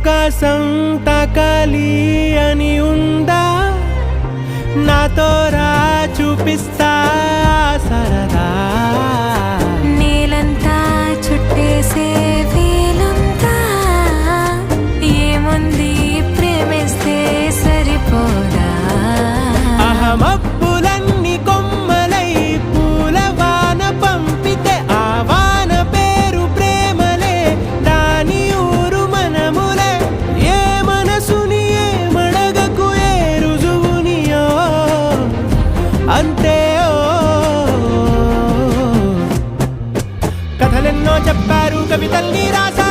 ఆకాశం తాకాలి అని ఉందా నాతో రా చూపిస్తా సరదా నేలంతా చుట్టేసే వీలుందా ఏముంది ప్రేమిస్తే సరిపోదా అహమబ్బులన్నీ కొమ్మలై పూలవాన పంపితే ఆ వాన పేరు ప్రేమలే దాని ఊరు మనములే ఏ మనసుని ఏ మడగకు ఏ రుజువునియో అంతే కథలెన్నో చెప్పారు కవితల్ని రాశారు